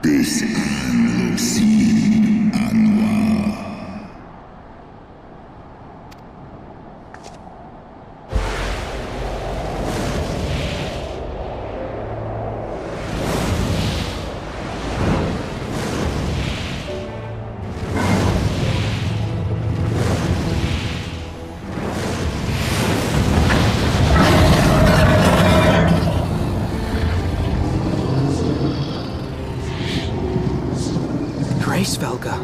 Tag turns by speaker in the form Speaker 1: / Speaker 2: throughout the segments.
Speaker 1: This Lucy Anwar.
Speaker 2: Hraesvelgr.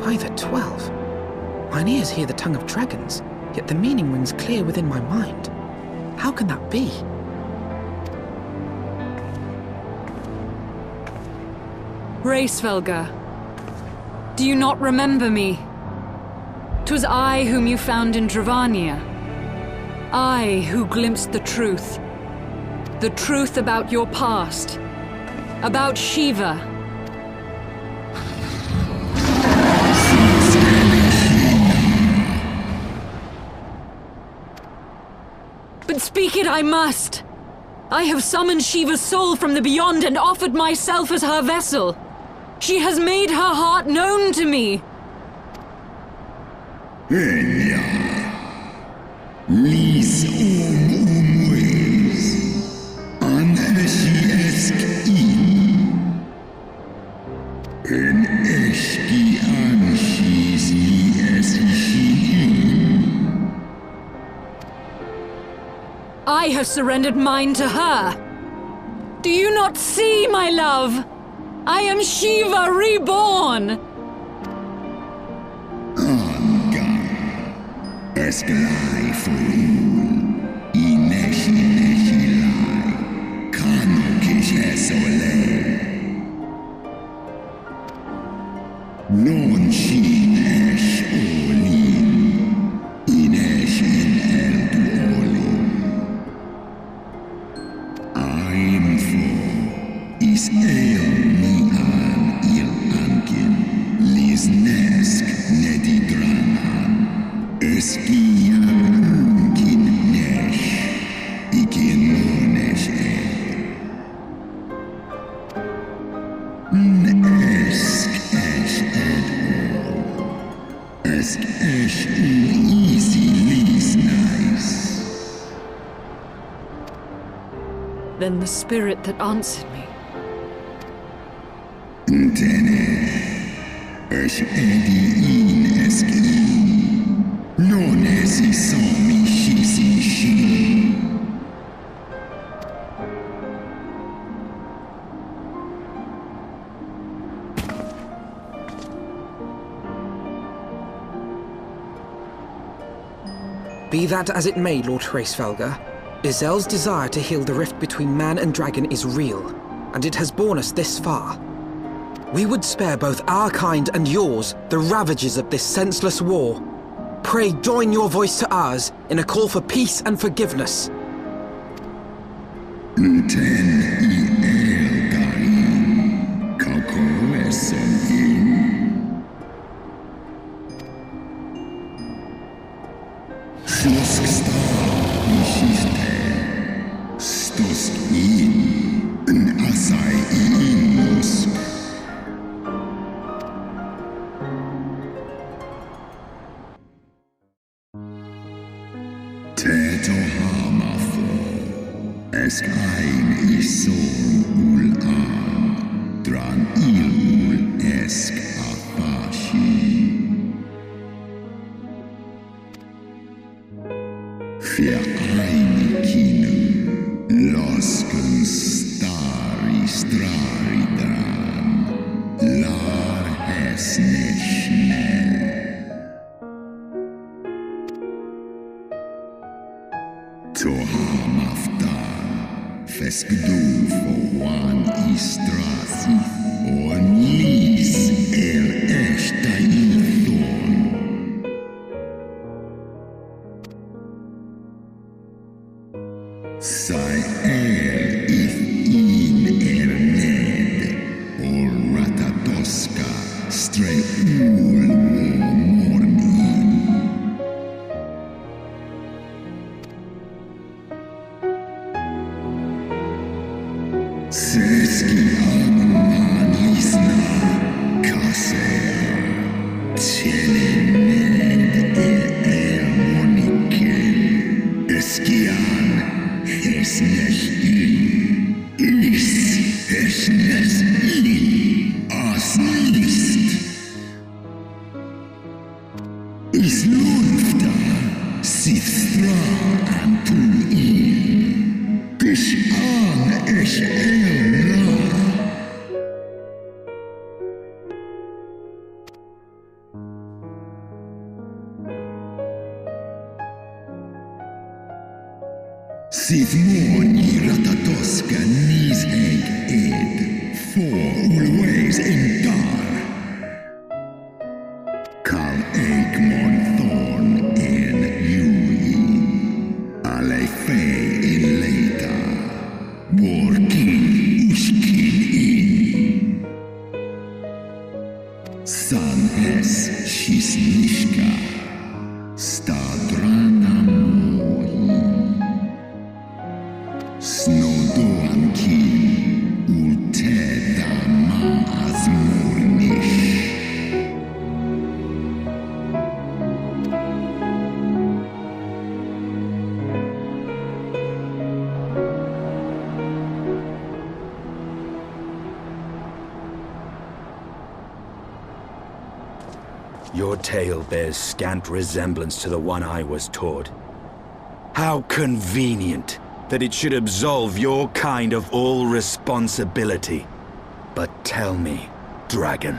Speaker 2: By the 12. Mine ears hear the tongue of dragons, yet the meaning rings clear within my mind. How can that be?
Speaker 3: Hraesvelgr, do you not remember me? 'Twas I whom you found in Gridania. I who glimpsed the truth. The truth about your past. About Shiva. But speak it I must. I have summoned Shiva's soul from the beyond and offered myself as her vessel. She has made her heart known to me. I have surrendered mine to her. Do you not see, my love? I am Shiva reborn! Then the spirit that answered me.
Speaker 2: Be that as it may, Lord Hraesvelgr, Ysayle's desire to heal the rift between man and dragon is real, and it has borne us this far. We would spare both our kind and yours the ravages of this senseless war. Pray join your voice to ours in a call for peace and forgiveness.
Speaker 1: Dran il esk afashi. Für Einikin losken stari straridan, lar häsne schnell. Tohamaftar, feskdu for one istrasi, och nis esta ithon. Sai if in ned, och ratatoska stray ul och mornin. Seski annan lisna, kassea, tjelened monikel, eskian, hesnes is hesnes asnist. Is lufta, sithra antu Kish an Ysayle. Sith moni ratatoska Nidhogg ed, for always in dar. Kal Egmon thorn en Yui, ale fei in leita, working ushkin in. San hes shisnishka, stadrana moi. Snowdoankin ulteda maas mornish.
Speaker 4: Your tale bears scant resemblance to the one I was taught. How convenient that it should absolve your kind of all responsibility. But tell me, dragon,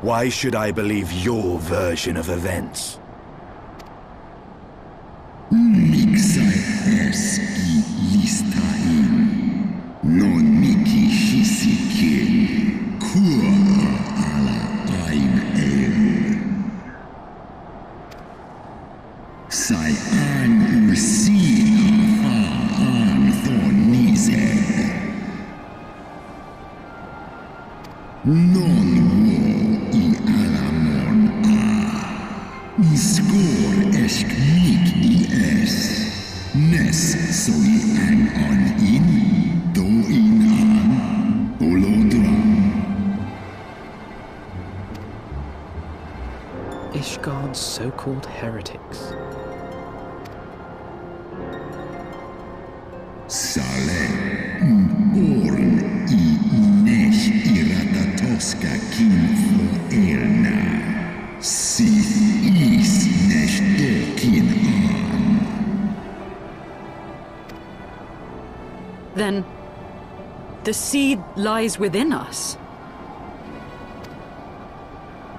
Speaker 4: why should I believe your version of events?
Speaker 1: Mixai eski listain, non miki shisikin, kura ala ein Sai an ursina an thornizeg. Non wo I alamon skor esk mik I es. Nes so I an on in, do in an, olodra.
Speaker 2: Ishgard's so-called heretics.
Speaker 1: Sale born I nesh I ratatoska kin for erna. Sith is nesh dokin an.
Speaker 3: Then, the seed lies within us.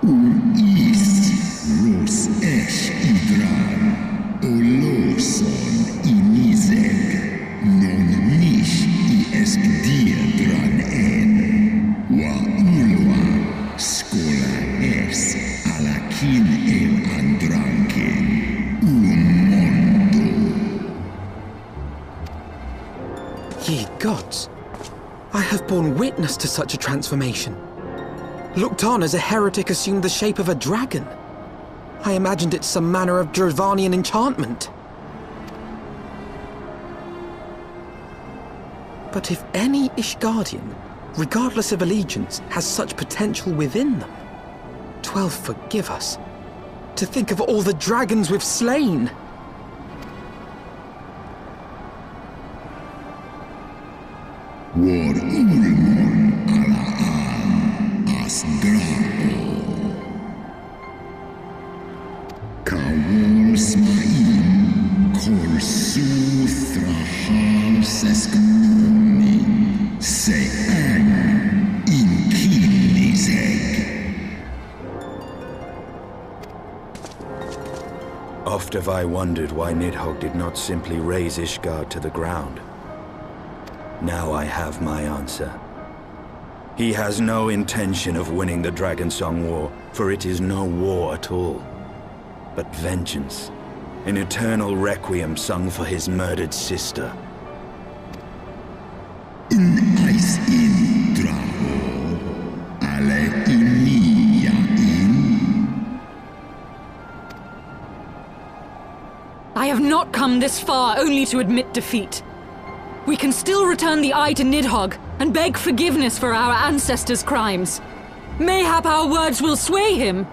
Speaker 1: Is ros esh idran, oloson I nizeg. Non nish I eskdiedran en, wa ulwa skola es alakin andranken, mondo.
Speaker 2: Ye gods! I have borne witness to such a transformation. Looked on as a heretic assumed the shape of a dragon. I imagined it some manner of Dravanian enchantment. But if any Ishgardian, regardless of allegiance, has such potential within them, 12 forgive us. To think of all the dragons we've slain!
Speaker 1: War ulmon ala an as drao. Ka wars main kors
Speaker 4: Oft have I wondered why Nidhogg did not simply raze Ishgard to the ground. Now I have my answer. He has no intention of winning the Dragonsong War, for it is no war at all, but vengeance. An eternal requiem sung for his murdered sister.
Speaker 3: I have not come this far only to admit defeat. We can still return the eye to Nidhogg and beg forgiveness for our ancestors' crimes. Mayhap our words will sway him.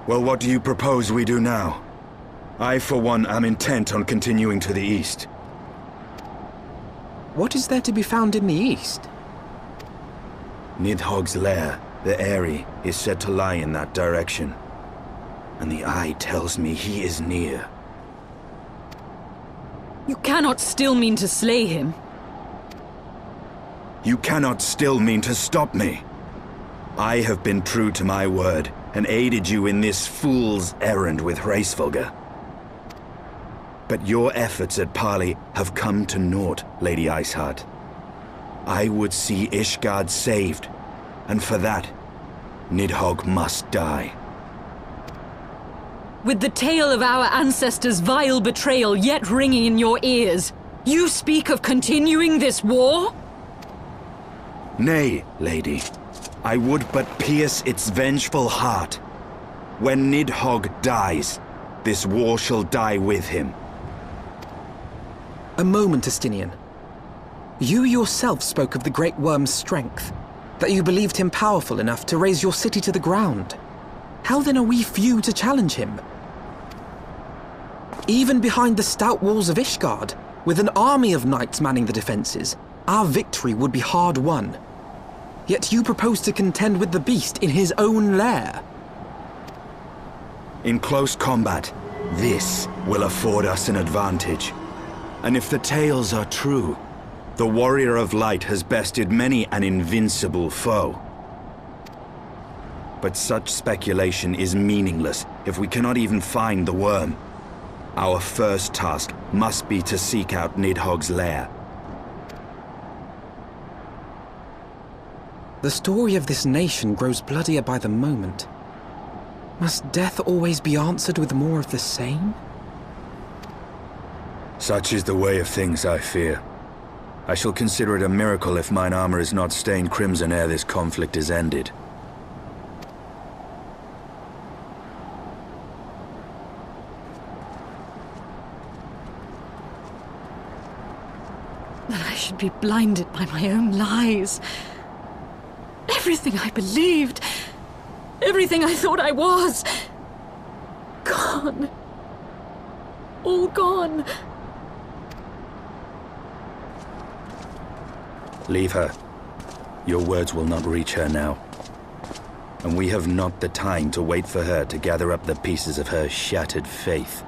Speaker 4: Well, what do you propose we do now? I, for one, am intent on continuing to the east.
Speaker 2: What is there to be found in the east?
Speaker 4: Nidhogg's lair, the Aery, is said to lie in that direction. And the eye tells me he is near.
Speaker 3: You cannot still mean to slay him.
Speaker 4: You cannot still mean to stop me. I have been true to my word, and aided you in this fool's errand with Hraesvelgr. But your efforts at Parley have come to naught, Lady Iceheart. I would see Ishgard saved, and for that, Nidhogg must die.
Speaker 3: With the tale of our ancestors' vile betrayal yet ringing in your ears, you speak of continuing this war?
Speaker 4: Nay, lady. I would but pierce its vengeful heart. When Nidhogg dies, this war shall die with him.
Speaker 2: A moment, Estinien. You yourself spoke of the Great Wyrm's strength, that you believed him powerful enough to raise your city to the ground. How then are we few to challenge him? Even behind the stout walls of Ishgard, with an army of knights manning the defenses, our victory would be hard won. Yet you propose to contend with the beast in his own lair.
Speaker 4: In close combat, this will afford us an advantage. And if the tales are true, the Warrior of Light has bested many an invincible foe. But such speculation is meaningless if we cannot even find the worm. Our first task must be to seek out Nidhogg's lair.
Speaker 2: The story of this nation grows bloodier by the moment. Must death always be answered with more of the same?
Speaker 4: Such is the way of things, I fear. I shall consider it a miracle if mine armor is not stained crimson ere this conflict is ended.
Speaker 3: That I should be blinded by my own lies. Everything I believed, everything I thought I was, gone. All gone.
Speaker 4: Leave her. Your words will not reach her now. And we have not the time to wait for her to gather up the pieces of her shattered faith.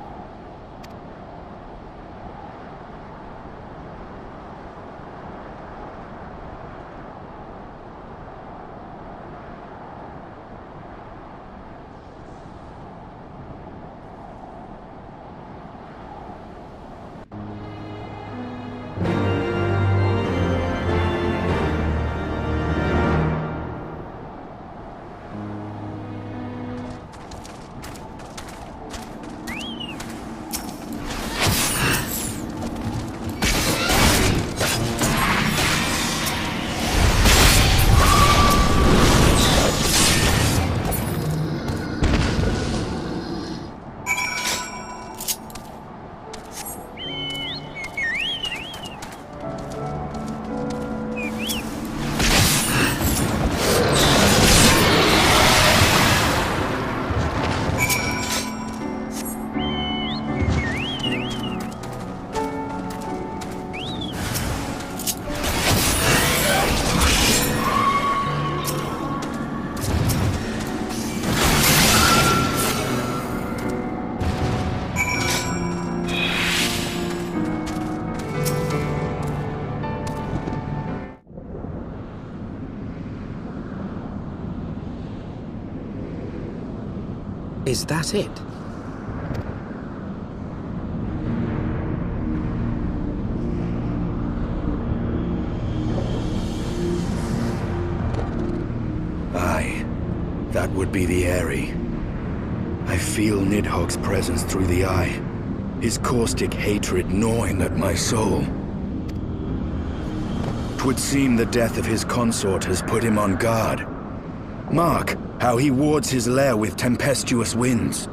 Speaker 2: Is that it?
Speaker 4: Aye, that would be the Aery. I feel Nidhogg's presence through the eye, his caustic hatred gnawing at my soul. 'Twould seem the death of his consort has put him on guard. Mark how he wards his lair with tempestuous winds.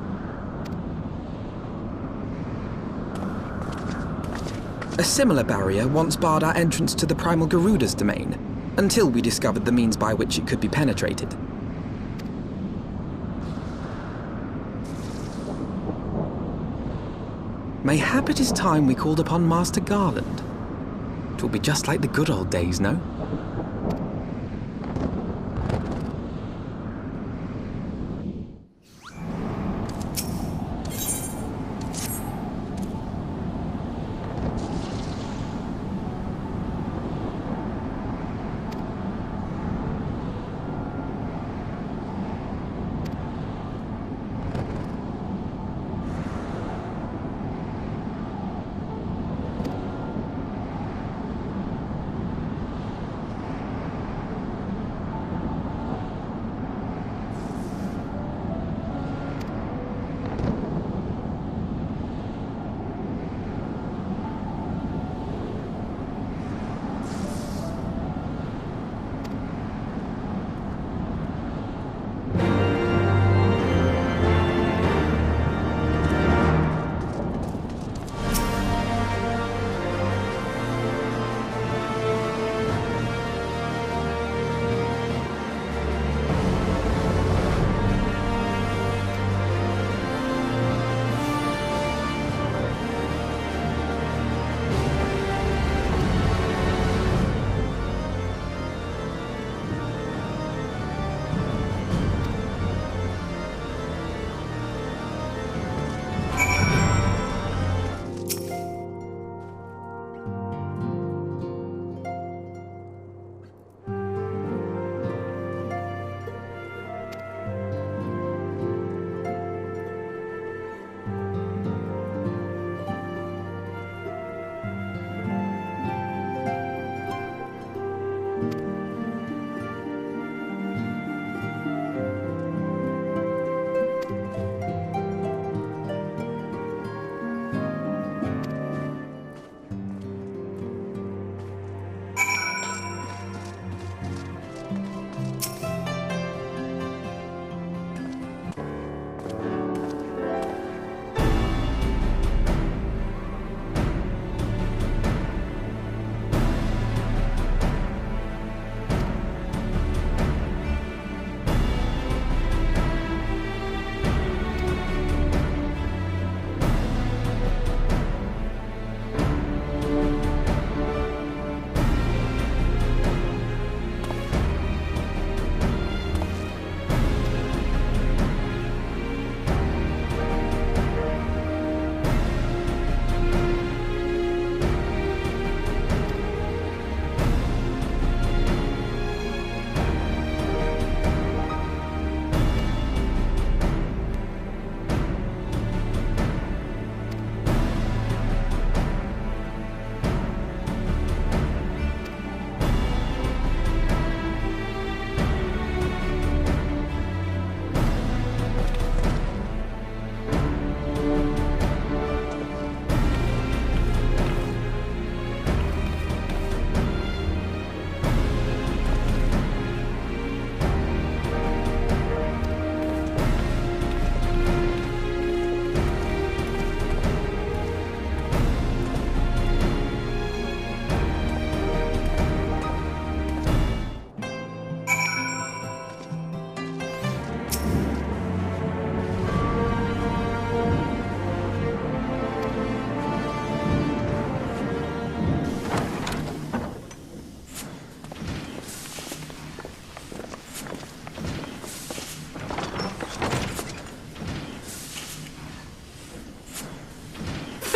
Speaker 2: A similar barrier once barred our entrance to the primal Garuda's domain, until we discovered the means by which it could be penetrated. Mayhap it is time we called upon Master Garland. 'Twill be just like the good old days, no?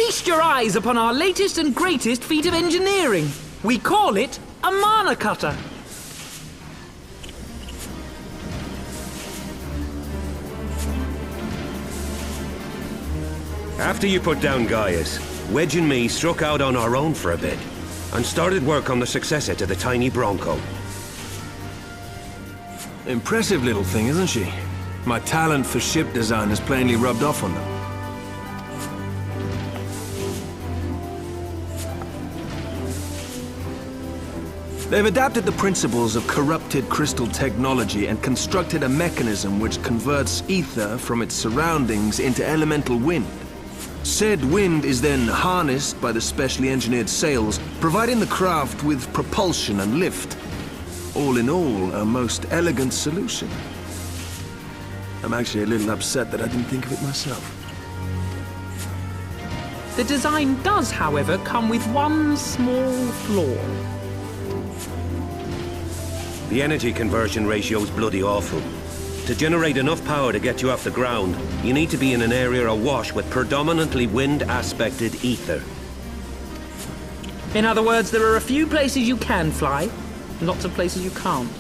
Speaker 2: Feast your eyes upon our latest and greatest feat of engineering. We call it a mana cutter.
Speaker 5: After you put down Gaius, Wedge and me struck out on our own for a bit, and started work on the successor to the tiny Bronco.
Speaker 6: Impressive little thing, isn't she? My talent for ship design has plainly rubbed off on them. They've adapted the principles of corrupted crystal technology and constructed a mechanism which converts ether from its surroundings into elemental wind. Said wind is then harnessed by the specially engineered sails, providing the craft with propulsion and lift. All in all, a most elegant solution. I'm actually a little upset that I didn't think of it myself.
Speaker 2: The design does, however, come with one small flaw.
Speaker 5: The energy conversion ratio's bloody awful. To generate enough power to get you off the ground, you need to be in an area awash with predominantly wind-aspected ether.
Speaker 2: In other words, there are a few places you can fly, lots of places you can't.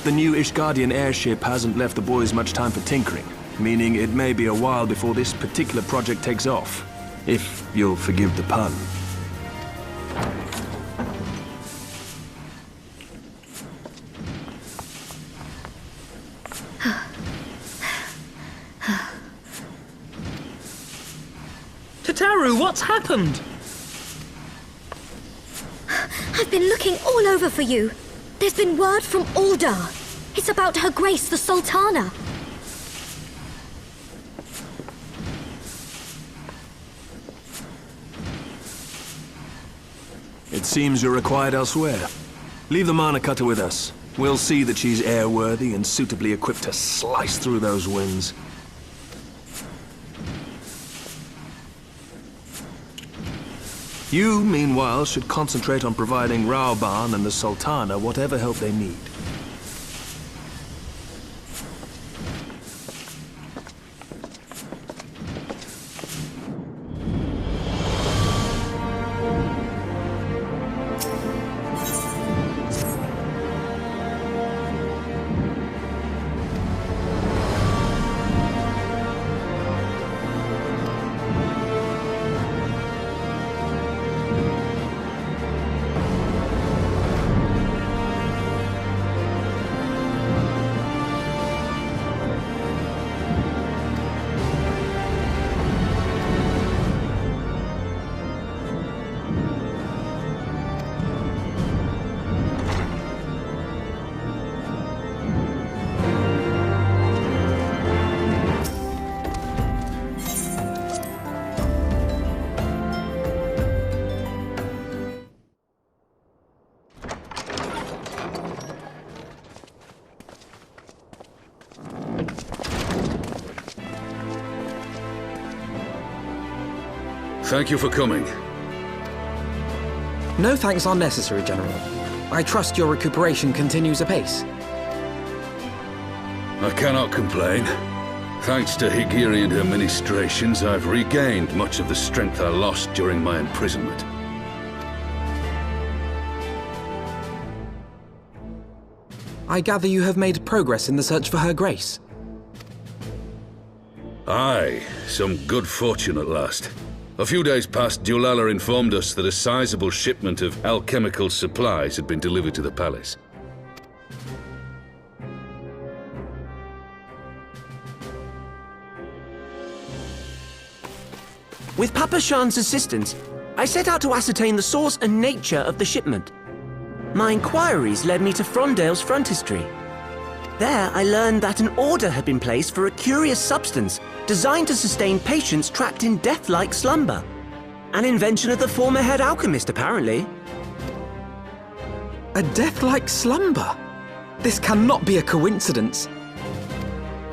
Speaker 6: The new Ishgardian airship hasn't left the boys much time for tinkering, meaning it may be a while before this particular project takes off. If you'll forgive the pun.
Speaker 2: Tataru, what's happened?
Speaker 7: I've been looking all over for you. There's been word from Aldar. It's about Her Grace the Sultana.
Speaker 6: It seems you're required elsewhere. Leave the mana cutter with us. We'll see that she's airworthy and suitably equipped to slice through those winds. You, meanwhile, should concentrate on providing Rauban and the Sultana whatever help they need.
Speaker 8: Thank you for coming.
Speaker 2: No thanks are necessary, General. I trust your recuperation continues apace.
Speaker 8: I cannot complain. Thanks to Higiri and her ministrations, I've regained much of the strength I lost during my imprisonment.
Speaker 2: I gather you have made progress in the search for Her Grace.
Speaker 8: Aye, some good fortune at last. A few days past, Dulala informed us that a sizable shipment of alchemical supplies had been delivered to the palace.
Speaker 9: With Papa Shan's assistance, I set out to ascertain the source and nature of the shipment. My inquiries led me to Frondale's frontistery. There, I learned that an order had been placed for a curious substance designed to sustain patients trapped in death-like slumber. An invention of the former head alchemist, apparently.
Speaker 2: A death-like slumber? This cannot be a coincidence.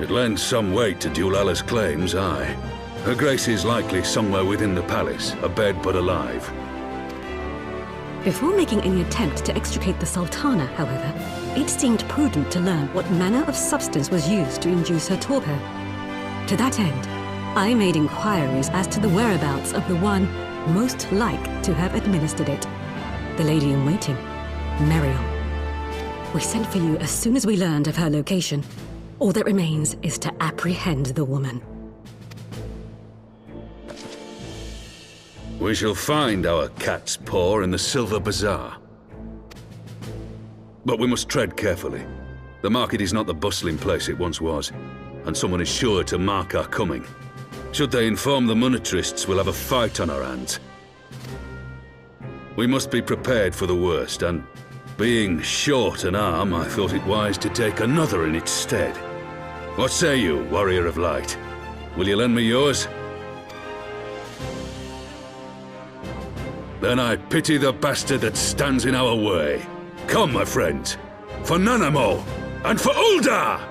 Speaker 8: It lends some weight to Dulala's claims, aye. Her Grace is likely somewhere within the palace, abed but alive.
Speaker 10: Before making any attempt to extricate the Sultana, however, it seemed prudent to learn what manner of substance was used to induce her torpor. To that end, I made inquiries as to the whereabouts of the one most like to have administered it. The lady-in-waiting, Meriel. We sent for you as soon as we learned of her location. All that remains is to apprehend the woman.
Speaker 8: We shall find our cat's paw in the Silver Bazaar. But we must tread carefully. The market is not the bustling place it once was, and someone is sure to mark our coming. Should they inform the monetarists, we'll have a fight on our hands. We must be prepared for the worst, and being short an arm, I thought it wise to take another in its stead. What say you, warrior of light? Will you lend me yours? Then I pity the bastard that stands in our way. Come, my friends, for Nanamo and for Uldar!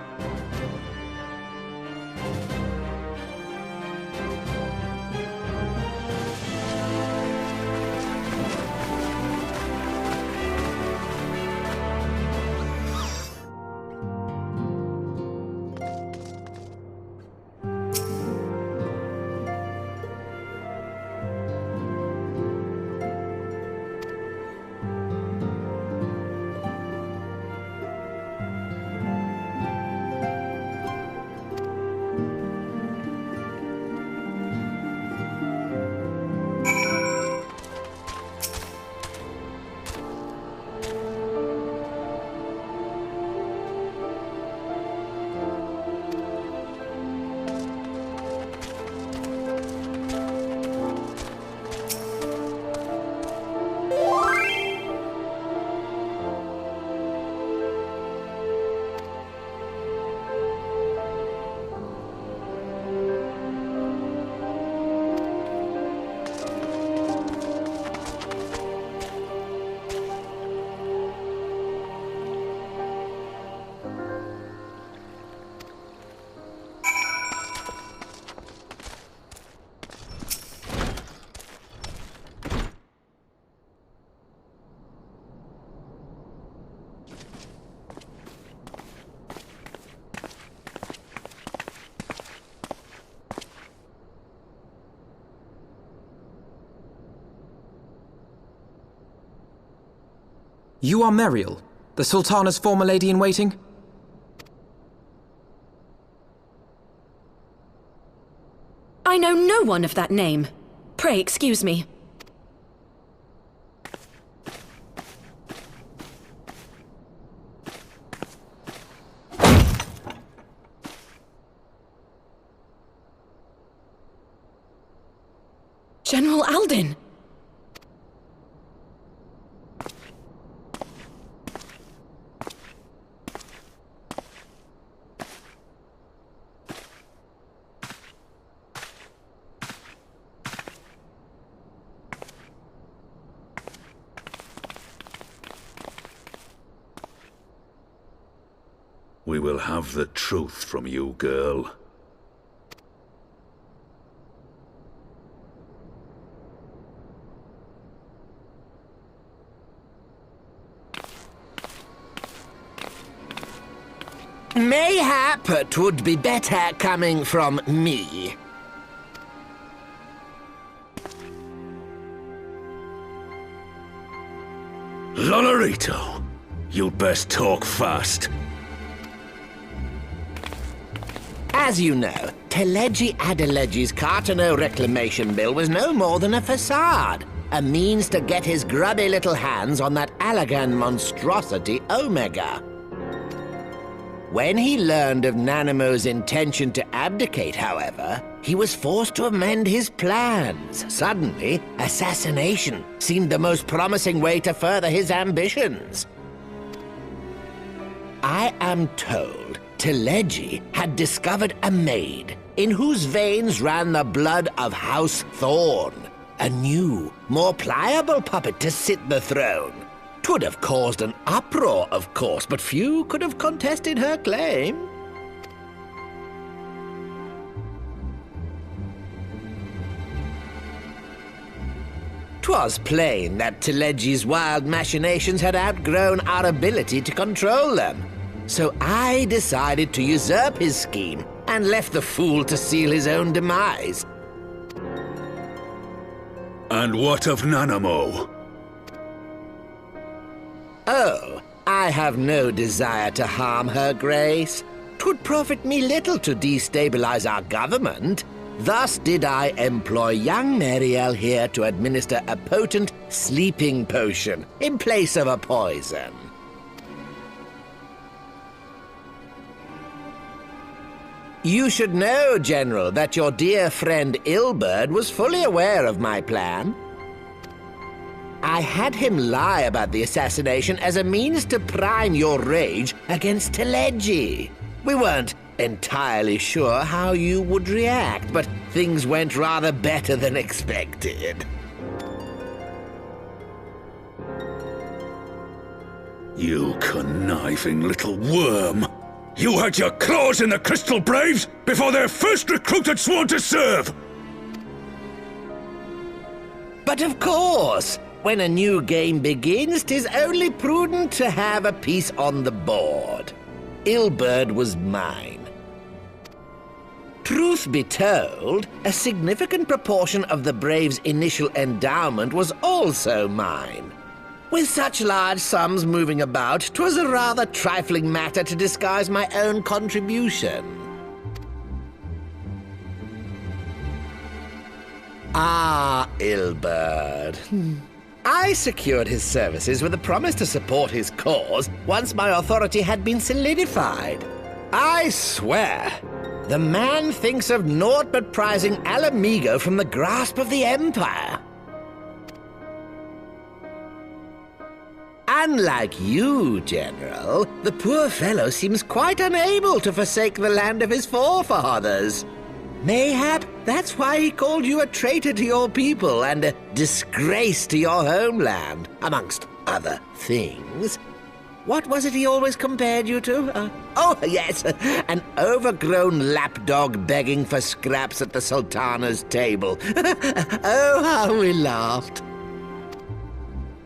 Speaker 2: You are Meriel, the Sultana's former lady-in-waiting?
Speaker 11: I know no one of that name. Pray excuse me. General Alden!
Speaker 8: We will have the truth from you, girl.
Speaker 12: Mayhap it would be better coming from me.
Speaker 8: Lolorito, you'd best talk fast.
Speaker 12: As you know, Teleji Adeleji's Cartano reclamation bill was no more than a facade, a means to get his grubby little hands on that Allagan monstrosity Omega. When he learned of Nanamo's intention to abdicate, however, he was forced to amend his plans. Suddenly, assassination seemed the most promising way to further his ambitions. I am told Teleji had discovered a maid in whose veins ran the blood of House Thorn, a new, more pliable puppet to sit the throne. 'Twould have caused an uproar, of course, but few could have contested her claim. 'Twas plain that Teleji's wild machinations had outgrown our ability to control them. So I decided to usurp his scheme and left the fool to seal his own demise.
Speaker 8: And what of Nanamo?
Speaker 12: Oh, I have no desire to harm her grace. 'Twould profit me little to destabilize our government. Thus did I employ young Mariel here to administer a potent sleeping potion in place of a poison. You should know, General, that your dear friend Ilberd was fully aware of my plan. I had him lie about the assassination as a means to prime your rage against Teleji. We weren't entirely sure how you would react, but things went rather better than expected.
Speaker 8: You conniving little worm! You had your claws in the Crystal Braves before their first recruit had sworn to serve!
Speaker 12: But of course, when a new game begins, 'tis only prudent to have a piece on the board. Ilberd was mine. Truth be told, a significant proportion of the Braves' initial endowment was also mine. With such large sums moving about, 'twas a rather trifling matter to disguise my own contribution. Ah, Ilberd. I secured his services with a promise to support his cause once my authority had been solidified. I swear, the man thinks of naught but prizing Alamigo from the grasp of the Empire. Unlike you, General, the poor fellow seems quite unable to forsake the land of his forefathers. Mayhap that's why he called you a traitor to your people and a disgrace to your homeland, amongst other things. What was it he always compared you to? Oh, yes, an overgrown lapdog begging for scraps at the Sultana's table. Oh, how we laughed.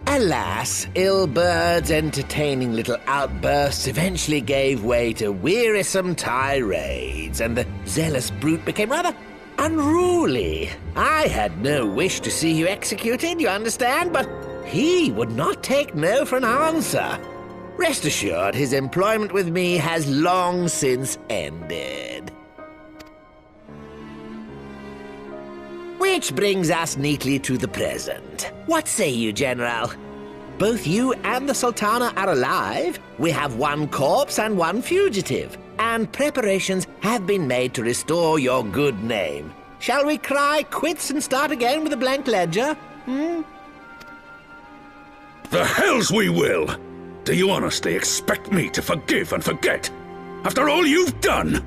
Speaker 12: Alas, Ilberd's entertaining little outbursts eventually gave way to wearisome tirades, and the zealous brute became rather unruly. I had no wish to see you executed, you understand, but he would not take no for an answer. Rest assured, his employment with me has long since ended. Which brings us neatly to the present. What say you, General? Both you and the Sultana are alive. We have one corpse and one fugitive, and preparations have been made to restore your good name. Shall we cry quits and start again with a blank ledger?
Speaker 8: The hells we will! Do you honestly expect me to forgive and forget? After all you've done?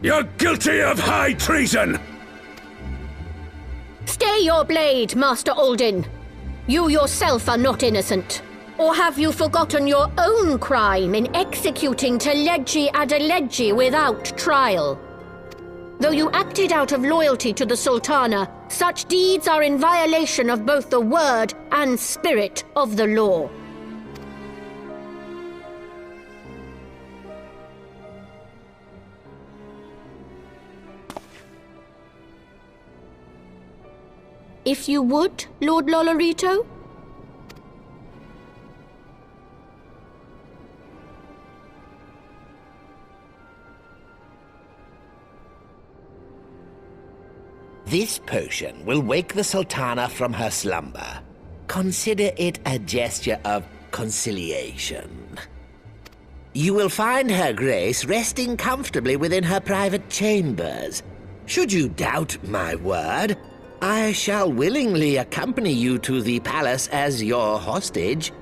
Speaker 8: You're guilty of high treason!
Speaker 13: Stay your blade, Master Alden. You yourself are not innocent. Or have you forgotten your own crime in executing Teleji Adeleji without trial? Though you acted out of loyalty to the Sultana, such deeds are in violation of both the word and spirit of the law. If you would, Lord Lolorito?
Speaker 12: This potion will wake the Sultana from her slumber. Consider it a gesture of conciliation. You will find Her Grace resting comfortably within her private chambers. Should you doubt my word, I shall willingly accompany you to the palace as your hostage.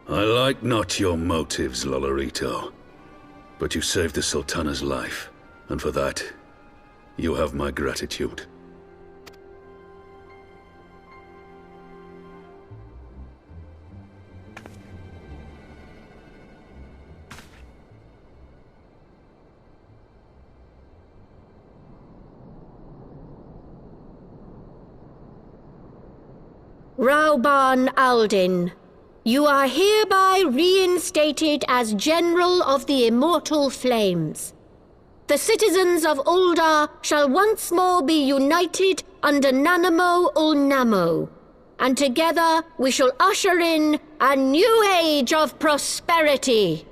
Speaker 8: I like not your motives, Lolorito. But you saved the Sultana's life, and for that, you have my gratitude.
Speaker 13: Rauban Aldin, you are hereby reinstated as General of the Immortal Flames. The citizens of Uldar shall once more be united under Nanamo Ulnamo, and together we shall usher in a new age of prosperity.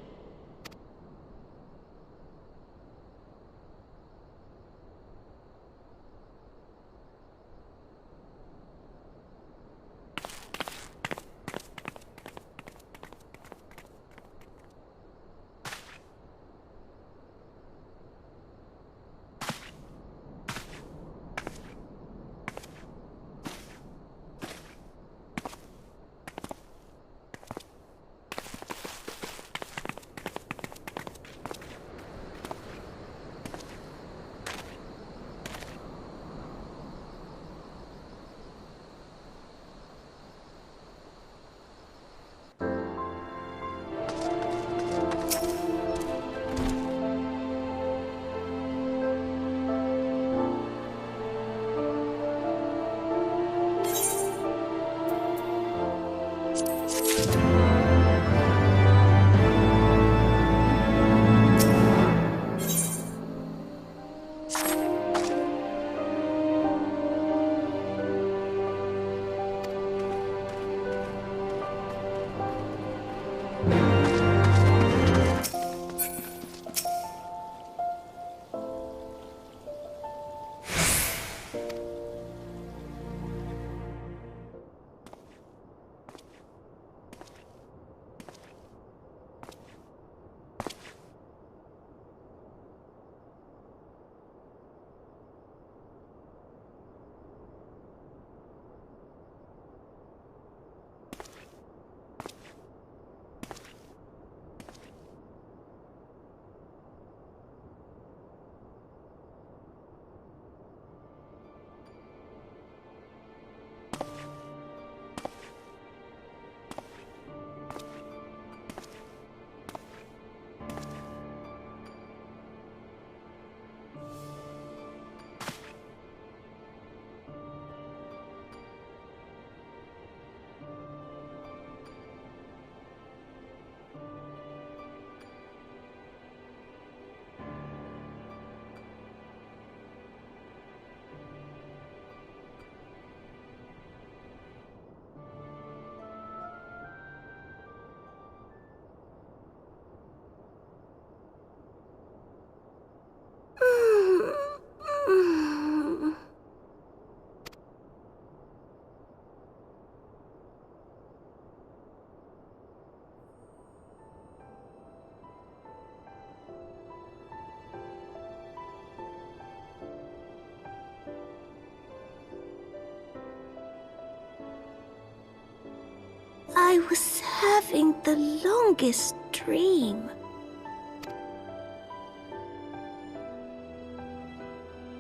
Speaker 14: I was having the longest dream.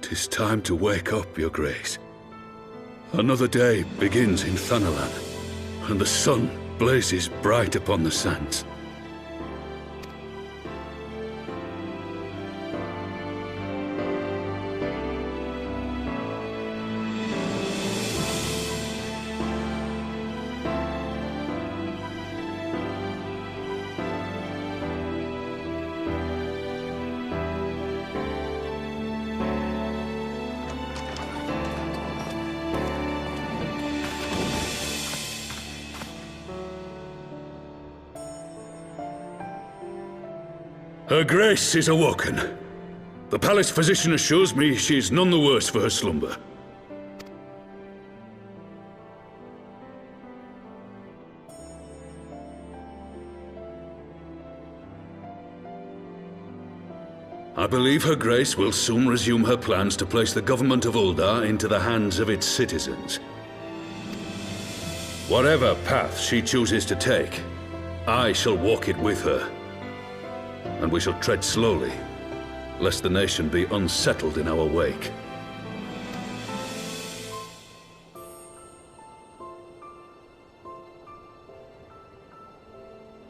Speaker 8: 'Tis time to wake up, Your Grace. Another day begins in Thanalan, and the sun blazes bright upon the sands. Her Grace is awoken. The palace physician assures me she is none the worse for her slumber. I believe Her Grace will soon resume her plans to place the government of Uldar into the hands of its citizens. Whatever path she chooses to take, I shall walk it with her. And we shall tread slowly, lest the nation be unsettled in our wake.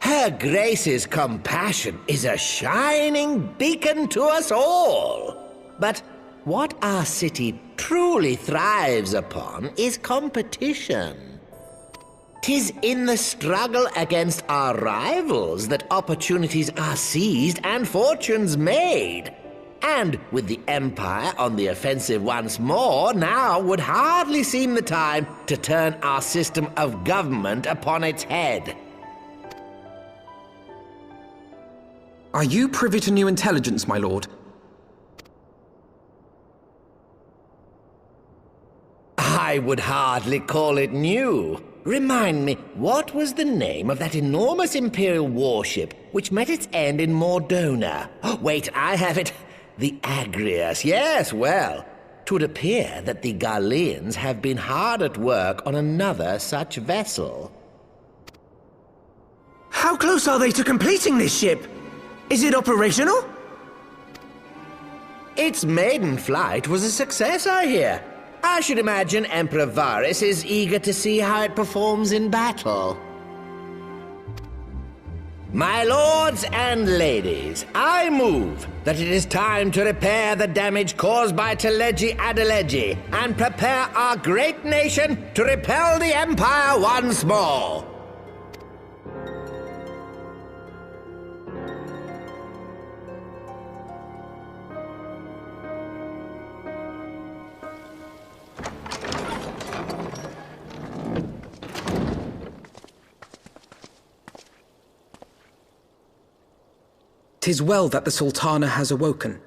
Speaker 12: Her Grace's compassion is a shining beacon to us all. But what our city truly thrives upon is competition. 'Tis in the struggle against our rivals that opportunities are seized and fortunes made. And with the Empire on the offensive once more, now would hardly seem the time to turn our system of government upon its head.
Speaker 2: Are you privy to new intelligence, my lord?
Speaker 12: I would hardly call it new. Remind me, what was the name of that enormous Imperial warship which met its end in Mordona? Oh, wait, I have it. The Agrius, yes, well. 'Twould appear that the Garleans have been hard at work on another such vessel.
Speaker 9: How close are they to completing this ship? Is it operational?
Speaker 12: Its maiden flight was a success, I hear. I should imagine Emperor Varys is eager to see how it performs in battle. My lords and ladies, I move that it is time to repair the damage caused by Teleji Adeleji and prepare our great nation to repel the Empire once more.
Speaker 2: "'Tis well that the Sultana has awoken.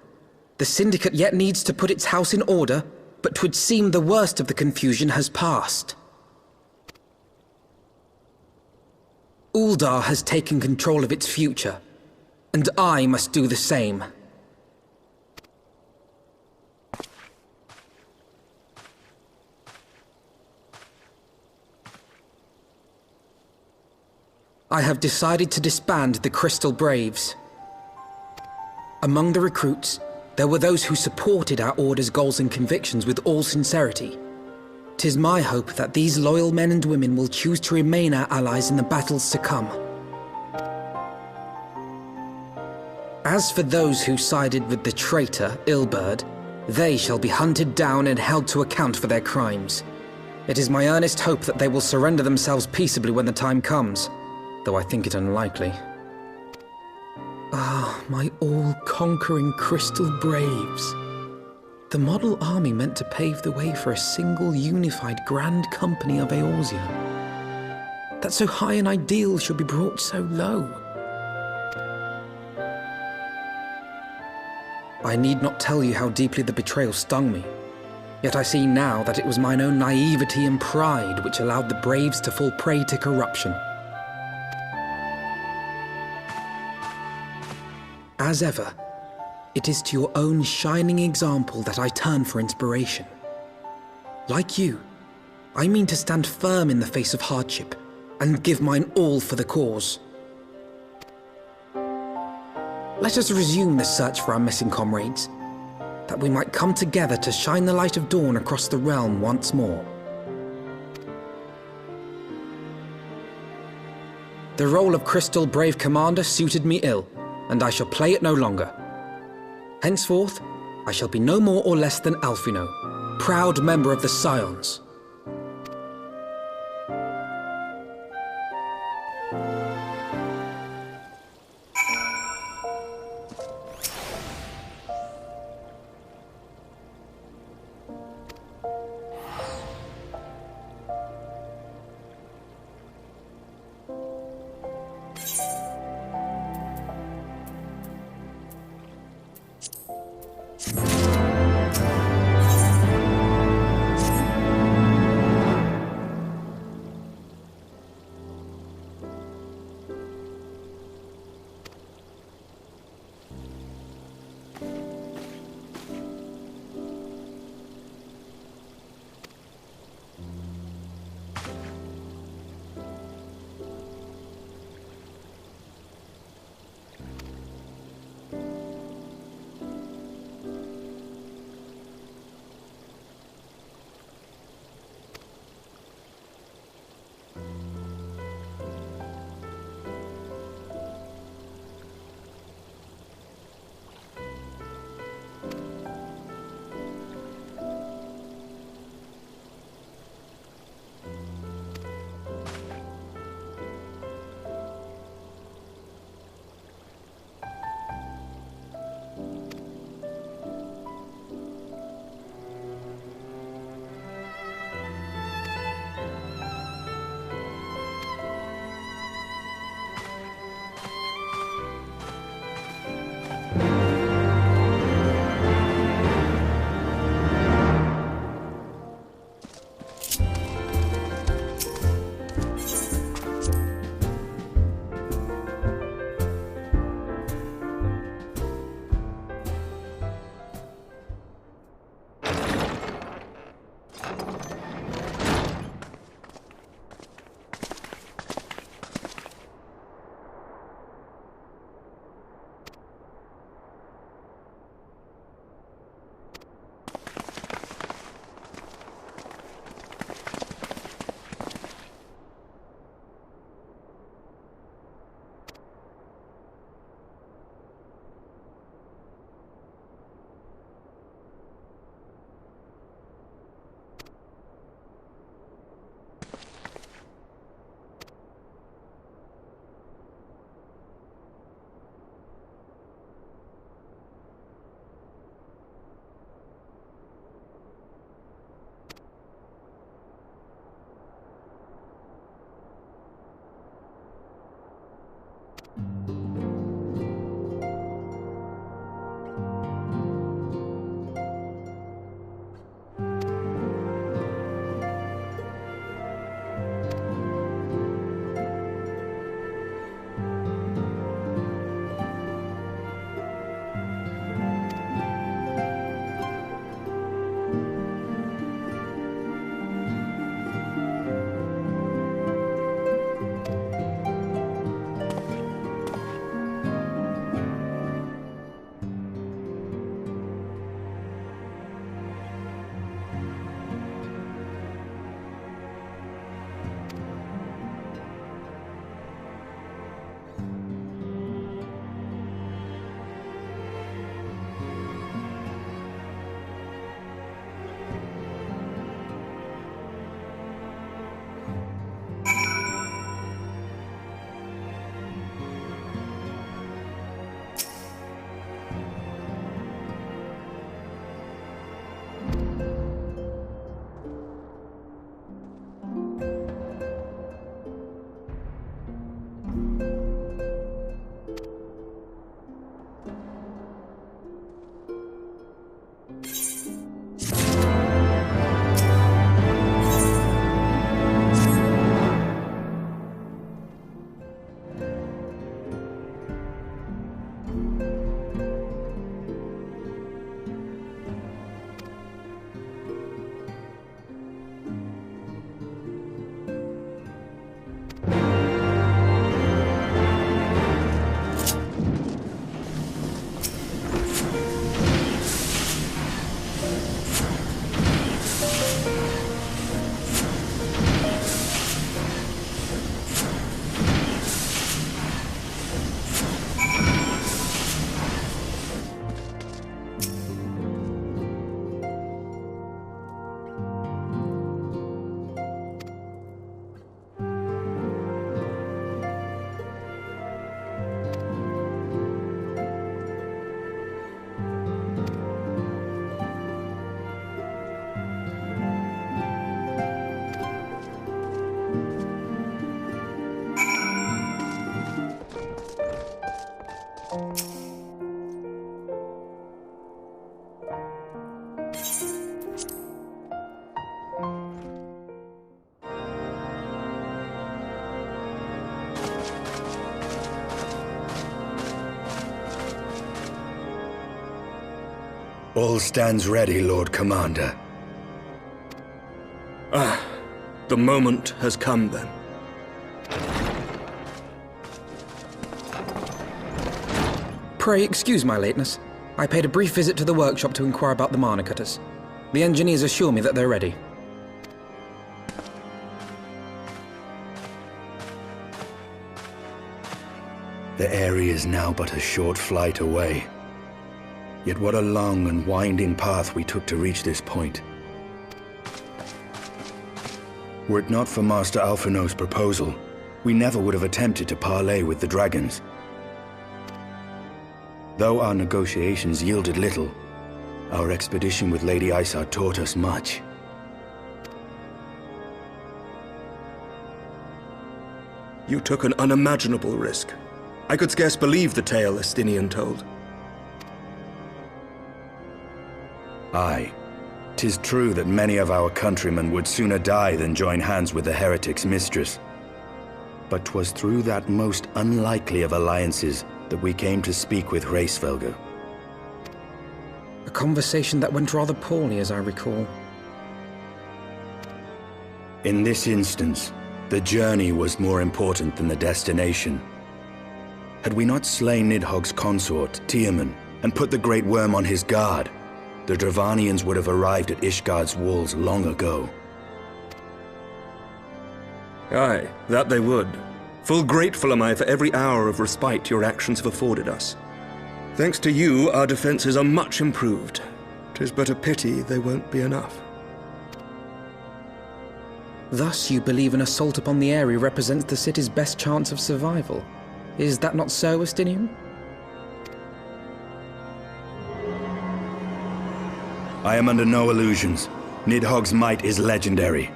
Speaker 2: The Syndicate yet needs to put its house in order, but 'twould seem the worst of the confusion has passed. Uldar has taken control of its future, and I must do the same. I have decided to disband the Crystal Braves. Among the recruits, there were those who supported our Order's goals and convictions with all sincerity. 'Tis my hope that these loyal men and women will choose to remain our allies in the battles to come. As for those who sided with the traitor, Ilberd, they shall be hunted down and held to account for their crimes. It is my earnest hope that they will surrender themselves peaceably when the time comes, though I think it unlikely. Ah, my all-conquering Crystal Braves. The model army meant to pave the way for a single unified grand company of Eorzea. That so high an ideal should be brought so low. I need not tell you how deeply the betrayal stung me. Yet I see now that it was mine own naivety and pride which allowed the Braves to fall prey to corruption. As ever, it is to your own shining example that I turn for inspiration. Like you, I mean to stand firm in the face of hardship and give mine all for the cause. Let us resume the search for our missing comrades, that we might come together to shine the light of dawn across the realm once more. The role of Crystal Brave Commander suited me ill, and I shall play it no longer. Henceforth, I shall be no more or less than Alphino, proud member of the Scions.
Speaker 4: All stands ready, Lord Commander.
Speaker 6: Ah, the moment has come then.
Speaker 2: Pray excuse my lateness. I paid a brief visit to the workshop to inquire about the mana cutters. The engineers assure me that they're ready.
Speaker 4: The Aery is now but a short flight away. Yet what a long and winding path we took to reach this point. Were it not for Master Alphino's proposal, we never would have attempted to parley with the dragons. Though our negotiations yielded little, our expedition with Lady Ysayle taught us much.
Speaker 6: You took an unimaginable risk. I could scarce believe the tale Estinien told.
Speaker 4: Aye. 'Tis true that many of our countrymen would sooner die than join hands with the heretic's mistress. But 'twas through that most unlikely of alliances that we came to speak with Hraesvelgr.
Speaker 2: A conversation that went rather poorly, as I recall.
Speaker 4: In this instance, the journey was more important than the destination. Had we not slain Nidhogg's consort, Tiaman, and put the Great Wyrm on his guard, the Dravanians would have arrived at Ishgard's walls long ago.
Speaker 6: Aye, that they would. Full grateful am I for every hour of respite your actions have afforded us. Thanks to you, our defenses are much improved. 'Tis but a pity they won't be enough.
Speaker 2: Thus you believe an assault upon the Aery represents the city's best chance of survival. Is that not so, Estinien?
Speaker 4: I am under no illusions. Nidhogg's might is legendary.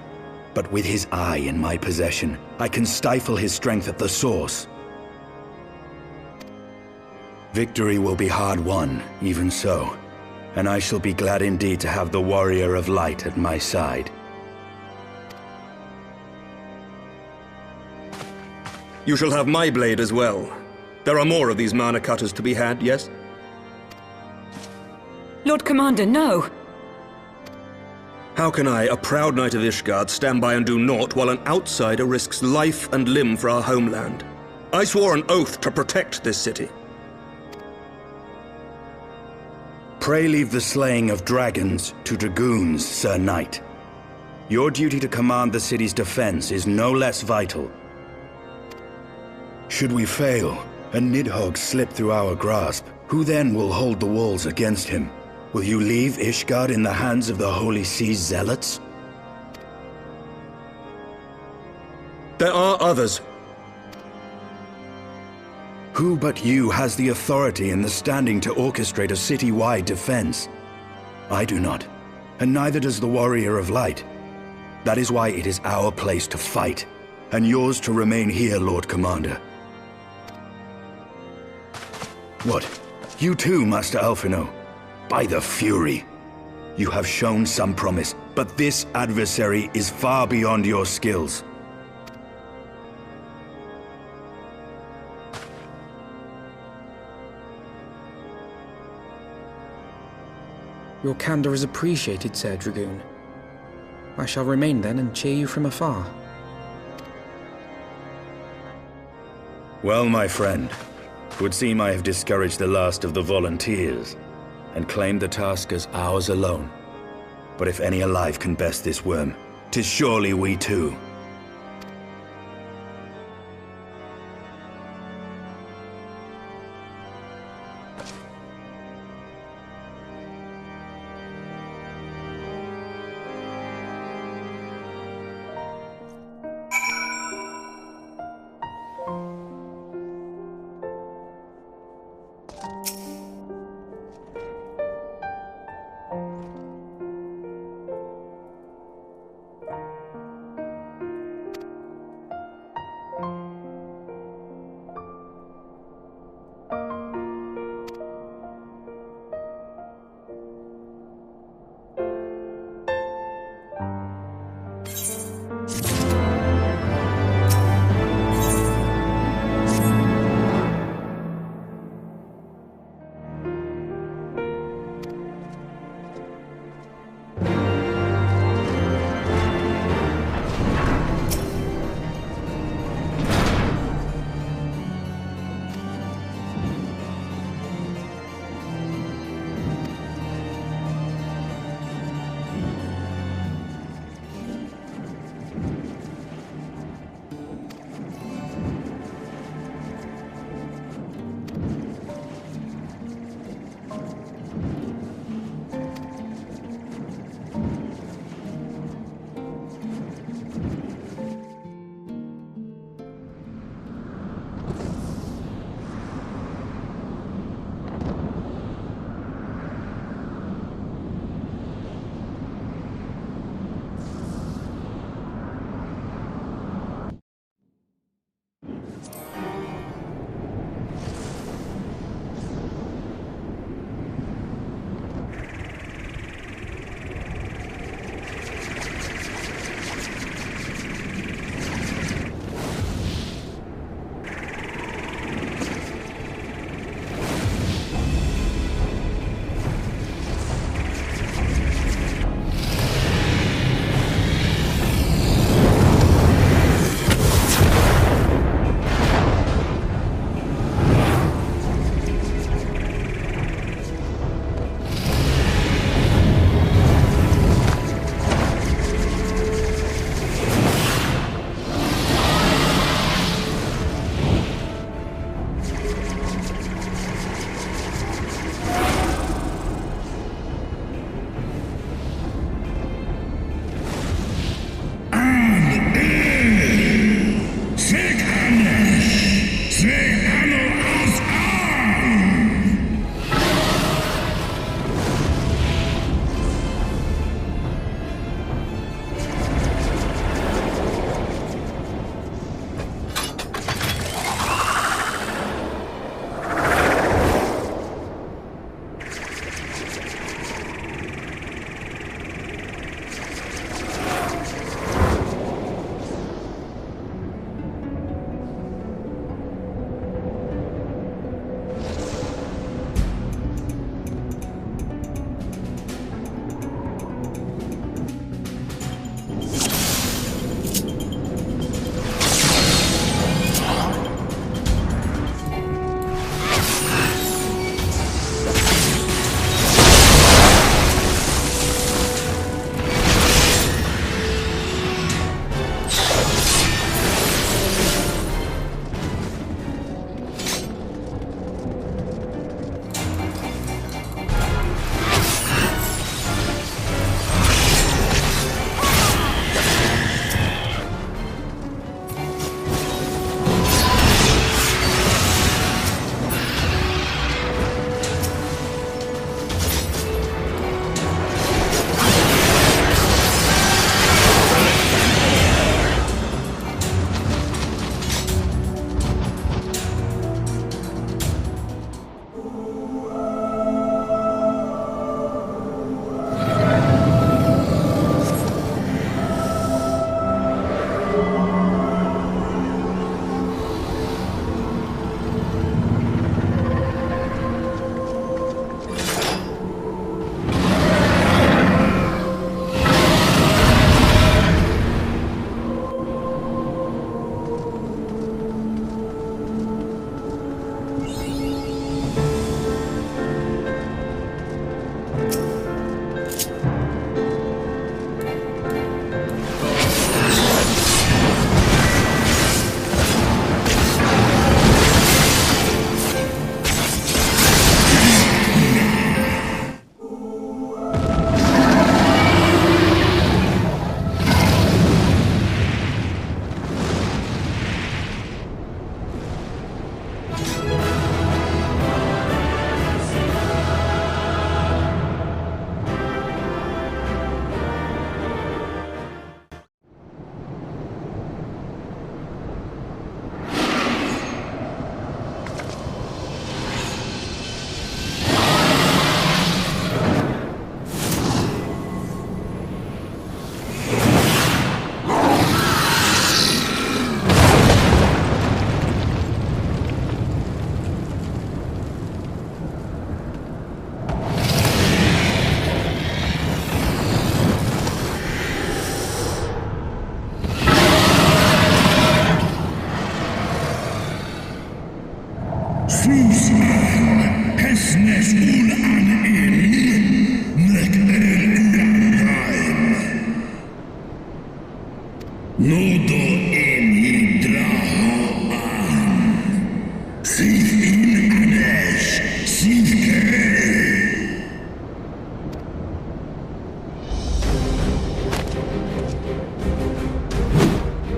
Speaker 4: But with his eye in my possession, I can stifle his strength at the source. Victory will be hard won, even so. And I shall be glad indeed to have the Warrior of Light at my side.
Speaker 6: You shall have my blade as well. There are more of these mana cutters to be had, yes?
Speaker 3: Lord Commander, no!
Speaker 6: How can I, a proud knight of Ishgard, stand by and do naught while an outsider risks life and limb for our homeland? I swore an oath to protect this city.
Speaker 4: Pray leave the slaying of dragons to dragoons, Sir Knight. Your duty to command the city's defense is no less vital. Should we fail, and Nidhogg slip through our grasp, who then will hold the walls against him? Will you leave Ishgard in the hands of the Holy Sea's zealots?
Speaker 6: There are others.
Speaker 4: Who but you has the authority and the standing to orchestrate a city-wide defense? I do not, and neither does the Warrior of Light. That is why it is our place to fight, and yours to remain here, Lord Commander. What? You too, Master Alphino? By the Fury! You have shown some promise, but this adversary is far beyond your skills.
Speaker 2: Your candor is appreciated, Sir Dragoon. I shall remain then and cheer you from afar.
Speaker 4: Well, my friend, 'twould seem I have discouraged the last of the volunteers, and claimed the task as ours alone. But if any alive can best this wyrm, 'tis surely we too.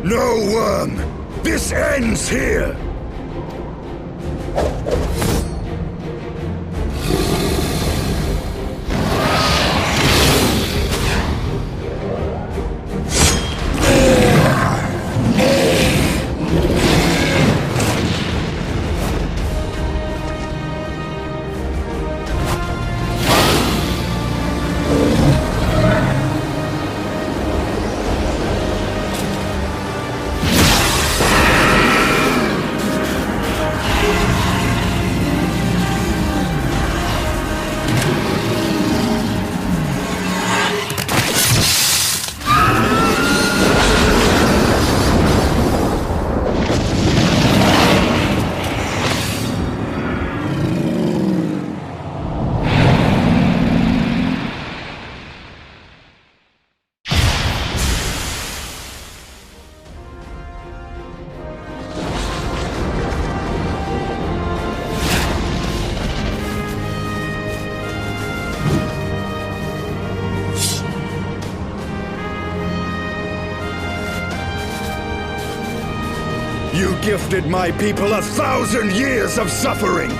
Speaker 4: No, Wyrm! This ends here! You gifted my people 1,000 years of suffering!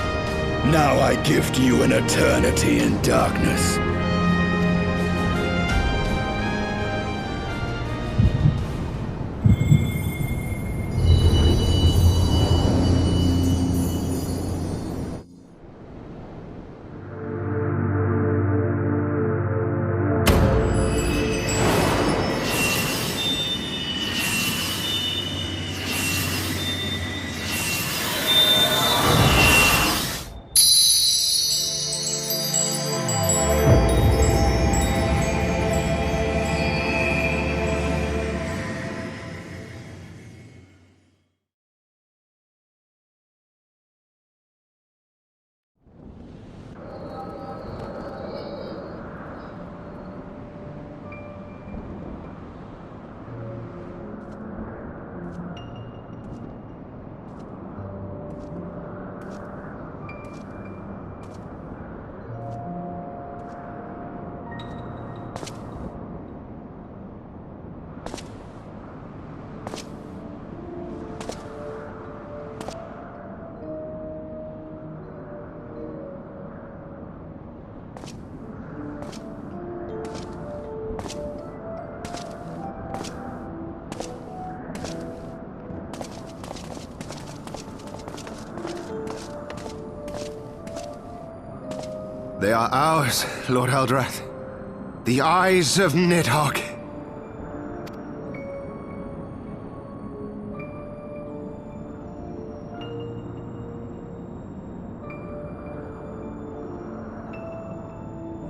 Speaker 4: Now I gift you an eternity in darkness.
Speaker 15: They are ours, Lord Eldrath. The eyes of Nidhogg.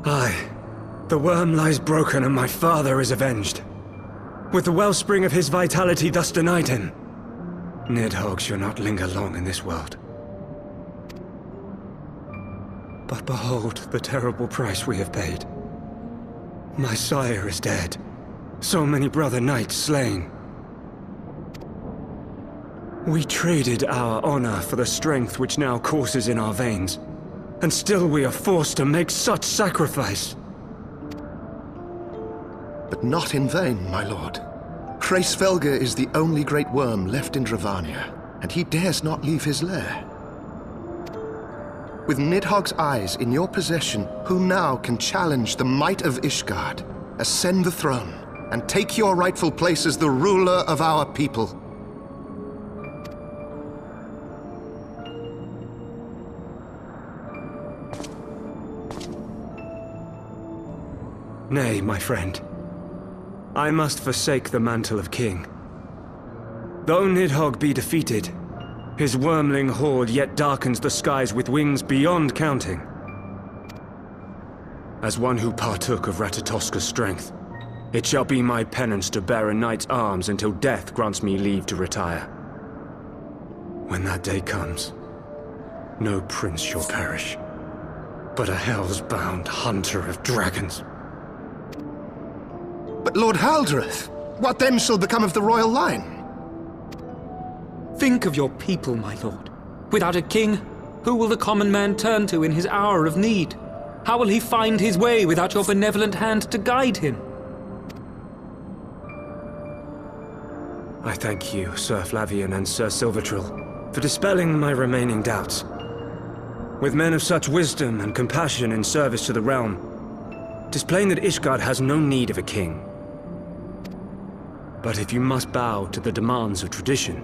Speaker 2: Aye. The wyrm lies broken and my father is avenged. With the wellspring of his vitality thus denied him, Nidhogg shall not linger long in this world. But behold the terrible price we have paid. My sire is dead. So many brother knights slain. We traded our honor for the strength which now courses in our veins. And still we are forced to make such sacrifice.
Speaker 15: But not in vain, my lord. Hraesvelgr is the only great wyrm left in Dragonsong, and he dares not leave his lair. With Nidhogg's eyes in your possession, who now can challenge the might of Ishgard, ascend the throne, and take your rightful place as the ruler of our people?
Speaker 2: Nay, my friend. I must forsake the mantle of king. Though Nidhogg be defeated, his wyrmling horde yet darkens the skies with wings beyond counting. As one who partook of Ratatoska's strength, it shall be my penance to bear a knight's arms until death grants me leave to retire. When that day comes,
Speaker 16: No prince shall perish, but a hell's-bound hunter of dragons.
Speaker 15: But Lord Haldreth, what then shall become of the royal line?
Speaker 2: Think of your people, my lord. Without a king, who will the common man turn to in his hour of need? How will he find his way without your benevolent hand to guide him?
Speaker 16: I thank you, Sir Flavian and Sir Silvertrill, for dispelling my remaining doubts. With men of such wisdom and compassion in service to the realm, 'tis plain that Ishgard has no need of a king. But if you must bow to the demands of tradition,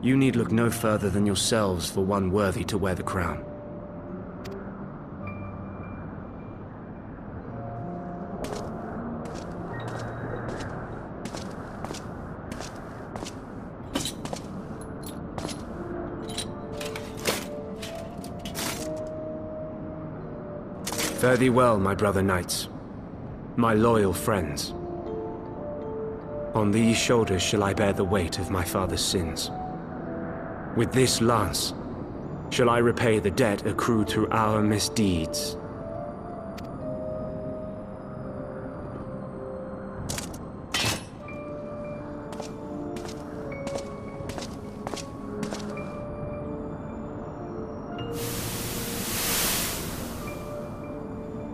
Speaker 16: you need look no further than yourselves for one worthy to wear the crown. Fare thee well, my brother knights, my loyal friends. On these shoulders shall I bear the weight of my father's sins. With this lance shall I repay the debt accrued through our misdeeds.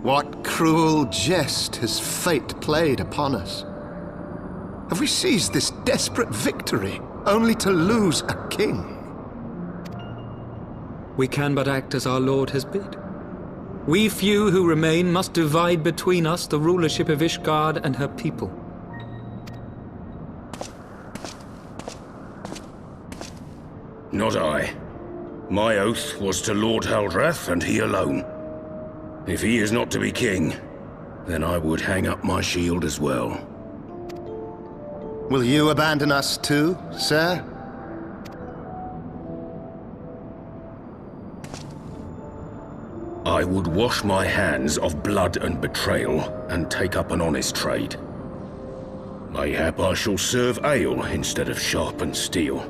Speaker 15: What cruel jest has fate played upon us? Have we seized this desperate victory only to lose a king?
Speaker 2: We can but act as our lord has bid. We few who remain must divide between us the rulership of Ishgard and her people.
Speaker 8: Not I. My oath was to Lord Haldreth and he alone. If he is not to be king, then I would hang up my shield as well.
Speaker 15: Will you abandon us too, sir?
Speaker 8: I would wash my hands of blood and betrayal and take up an honest trade. Mayhap I shall serve ale instead of sharpened steel.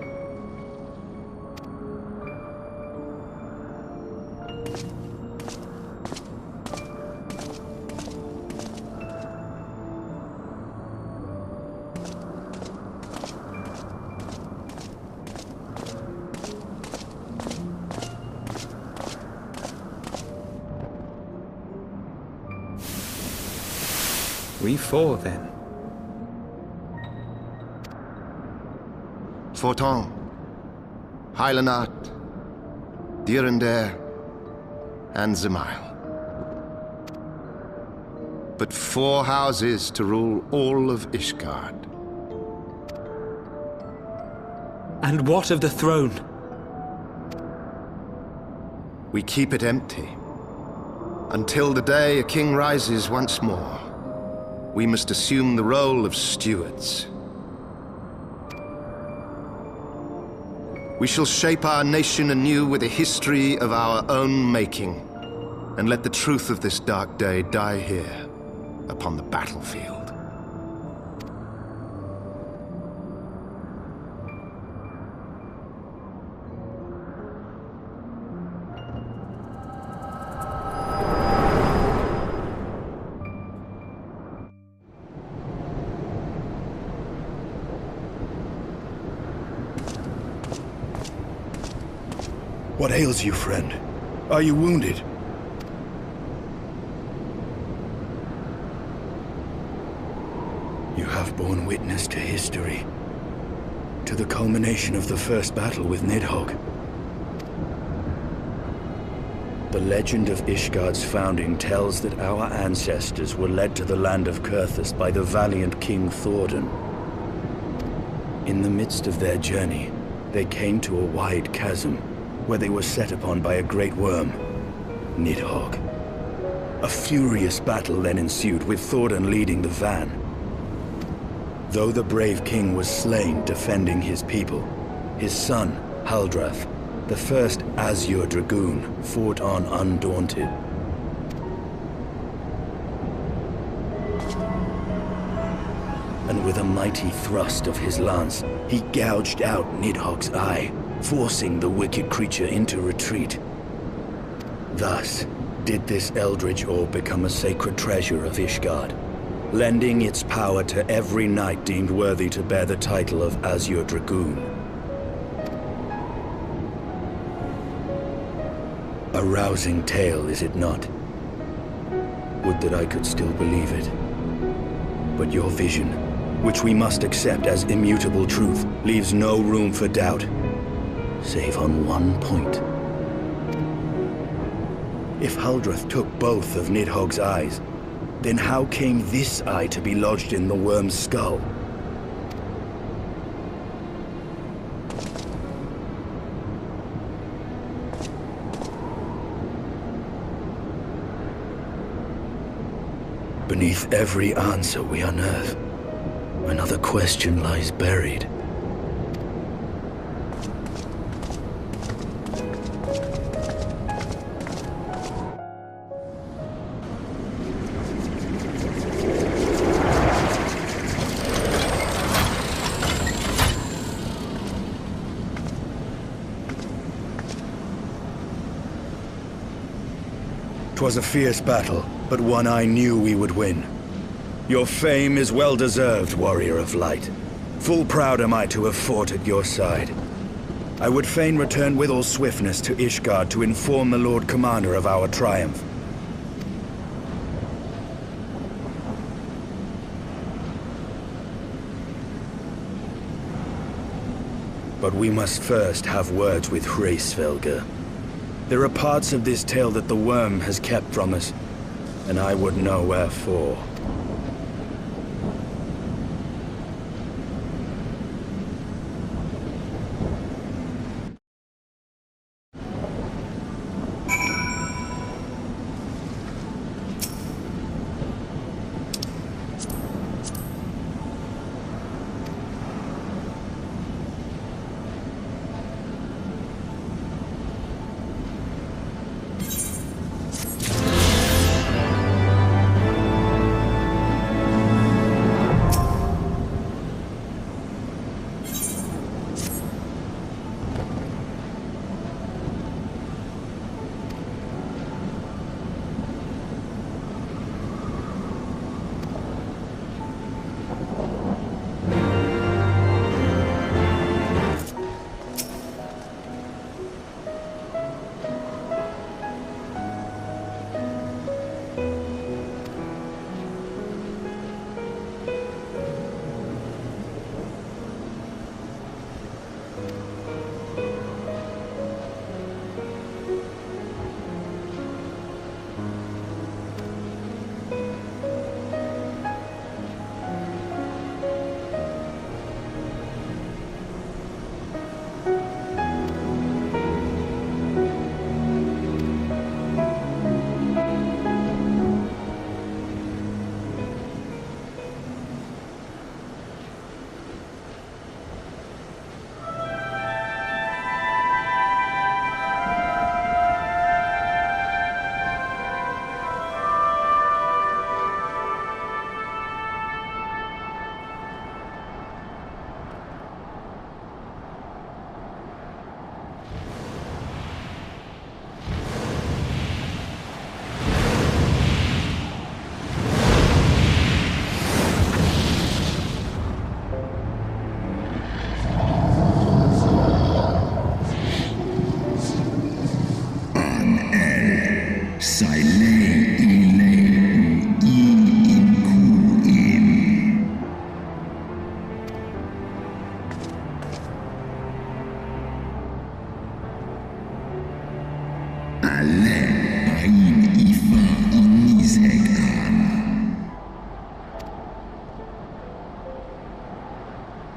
Speaker 2: We four, then.
Speaker 15: Forton, Hylanat, Dyrendare, and Zemail. But 4 houses to rule all of Ishgard.
Speaker 2: And what of the throne?
Speaker 15: We keep it empty. Until the day a king rises once more. We must assume the role of stewards. We shall shape our nation anew with a history of our own making, and let the truth of this dark day die here, upon the battlefield.
Speaker 4: What ails you, friend? Are you wounded? You have borne witness to history. To the culmination of the first battle with Nidhogg. The legend of Ishgard's founding tells that our ancestors were led to the land of Kurthus by the valiant King Thordan. In the midst of their journey, they came to a wide chasm, where they were set upon by a great wyrm, Nidhogg. A furious battle then ensued, with Thordan leading the van. Though the brave king was slain defending his people, his son, Haldreth, the first Azure Dragoon, fought on undaunted. And with a mighty thrust of his lance, he gouged out Nidhogg's eye, forcing the wicked creature into retreat. Thus, did this eldritch orb become a sacred treasure of Ishgard, lending its power to every knight deemed worthy to bear the title of Azure Dragoon. A rousing tale, is it not? Would that I could still believe it. But your vision, which we must accept as immutable truth, leaves no room for doubt, save on one point. If Huldreth took both of Nidhogg's eyes, then how came this eye to be lodged in the worm's skull? Beneath every answer we unearth, another question lies buried. 'Twas a fierce battle, but one I knew we would win. Your fame is well deserved, warrior of light. Full proud am I to have fought at your side. I would fain return with all swiftness to Ishgard to inform the Lord Commander of our triumph. But we must first have words with Hraesvelgr. There are parts of this tale that the wyrm has kept from us, and I would know wherefore.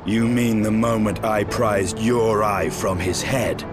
Speaker 4: You mean the moment I prized your eye from his head?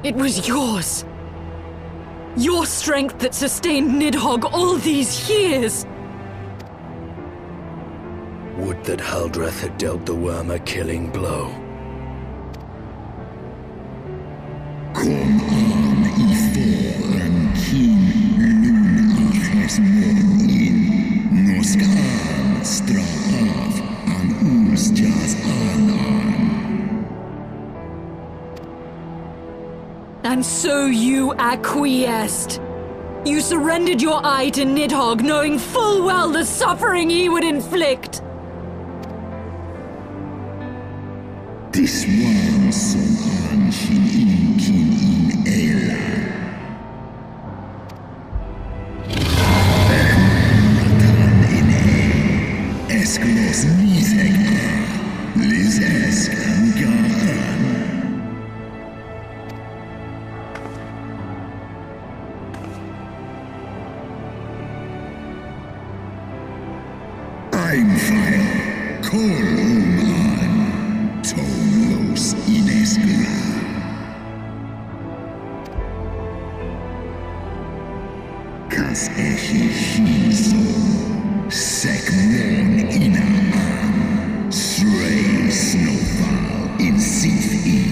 Speaker 3: It was yours! Your strength that sustained Nidhogg all these years!
Speaker 4: Would that Haldreth had dealt the worm a killing blow.
Speaker 1: Kom an I fåren kin lun aches mån in. Nå skal stra av an ostjas anan.
Speaker 3: And so you acquiesced. You surrendered your eye to Nidhogg, knowing full well the suffering he would inflict.
Speaker 1: This one som an sin inkin in Ela. Ratan in Esklos Nidhogg Liz Eskan Gaan. I'm fire, Koluman, Tomlos Ineskla. Kas echi shinso, sekmon inaan, Srei snowfall in sif an.